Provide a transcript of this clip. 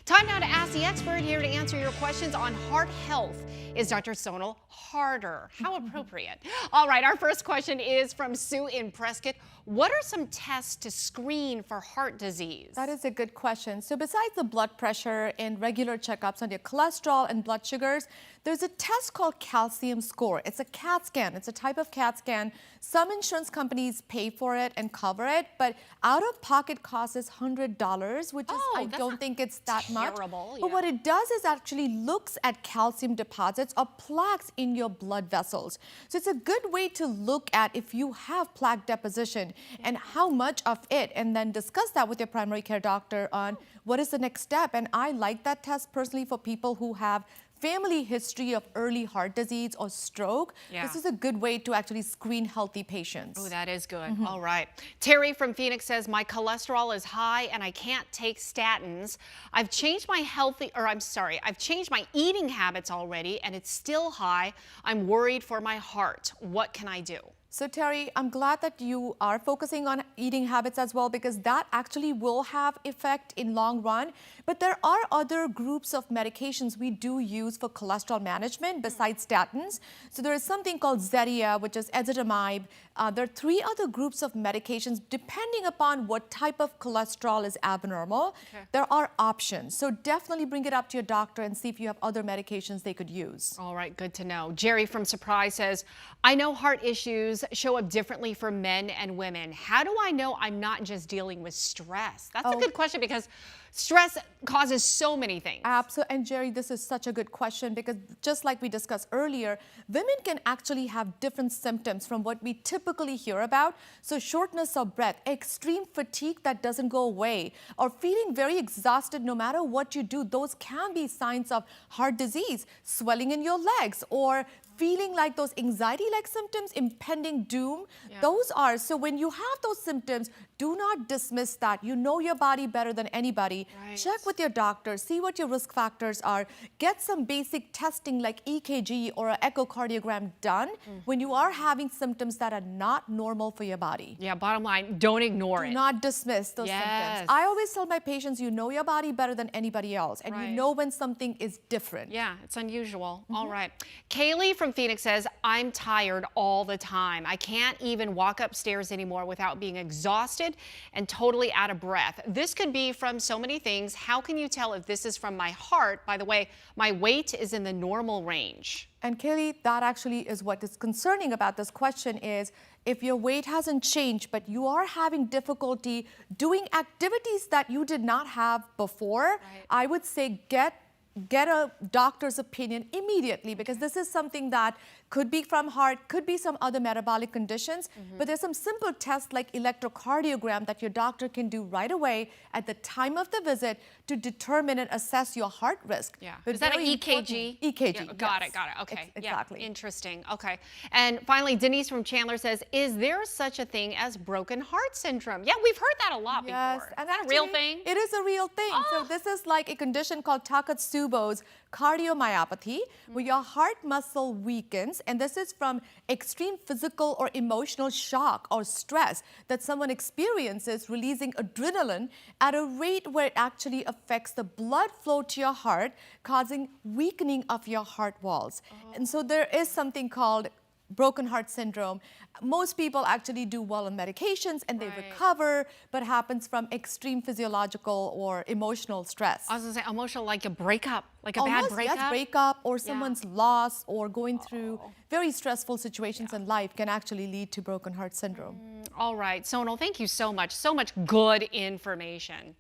Time now to ask the expert. Here to answer your questions on heart health is Dr. Sonal Harder. How appropriate. All right, our first question is from Sue in Prescott. What are some tests to screen for heart disease? That is a good question. So besides the blood pressure and regular checkups on your cholesterol and blood sugars, there's a test called calcium score. It's a CAT scan. It's a type of CAT scan. Some insurance companies pay for it and cover it, but out-of-pocket cost is $100, which is, I don't think it's that much. But what it does is actually looks at calcium deposits or plaques in your blood vessels. So it's a good way to look at if you have plaque deposition and how much of it, and then discuss that with your primary care doctor on what is the next step. And I like that test personally for people who have family history of early heart disease or stroke. This is a good way to actually screen healthy patients. Oh, that is good. All right. Terry from Phoenix says, my cholesterol is high and I can't take statins. I've changed my I've changed my eating habits already and it's still high. I'm worried for my heart. What can I do? So Terry, I'm glad that you are focusing on eating habits as well, because that actually will have effect in long run. But there are other groups of medications we do use for cholesterol management besides statins. So there is something called Zetia, which is ezetimibe. There are 3 other groups of medications depending upon what type of cholesterol is abnormal. There are options. So definitely bring it up to your doctor and see if you have other medications they could use. All right, good to know. Jerry from Surprise says, I know heart issues show up differently for men and women. How do I know I'm not just dealing with stress? That's a good question, because stress causes so many things. Absolutely. And Jerry, this is such a good question, because just like we discussed earlier, women can actually have different symptoms from what we typically hear about. So shortness of breath, extreme fatigue that doesn't go away, or feeling very exhausted no matter what you do. Those can be signs of heart disease, swelling in your legs, or feeling like those anxiety-like symptoms, impending doom. Those are, so when you have those symptoms, do not dismiss that. You know your body better than anybody. Check with your doctor, see what your risk factors are. Get some basic testing like EKG or an echocardiogram done when you are having symptoms that are not normal for your body. Yeah, bottom line, don't ignore it. Do not dismiss those symptoms. I always tell my patients, you know your body better than anybody else, and you know when something is different. Yeah, it's unusual. All right. Kaylee from Phoenix says, I'm tired all the time. I can't even walk upstairs anymore without being exhausted and totally out of breath. This could be from so many things. How can you tell if this is from my heart? By the way, my weight is in the normal range. And Kaylee, that actually is what is concerning about this question is, if your weight hasn't changed, but you are having difficulty doing activities that you did not have before, I would say get a doctor's opinion immediately, because this is something that could be from heart, could be some other metabolic conditions, but there's some simple tests like electrocardiogram that your doctor can do right away at the time of the visit to determine and assess your heart risk. But is that an EKG? EKG. Got it. Okay. Exactly. Interesting. Okay. And finally, Denise from Chandler says, is there such a thing as broken heart syndrome? Yeah, we've heard that a lot before. And is that a real thing? It is a real thing. So this is like a condition called Takotsubo's cardiomyopathy, where your heart muscle weakens, and this is from extreme physical or emotional shock or stress that someone experiences, releasing adrenaline at a rate where it actually affects the blood flow to your heart, causing weakening of your heart walls. And so there is something called broken heart syndrome. Most people actually do well on medications and they recover, but happens from extreme physiological or emotional stress. I was going to say emotional, like a breakup, like a bad breakup? Yes, breakup, or someone's loss, or going through very stressful situations in life can actually lead to broken heart syndrome. All right, Sonal, thank you so much. So much good information.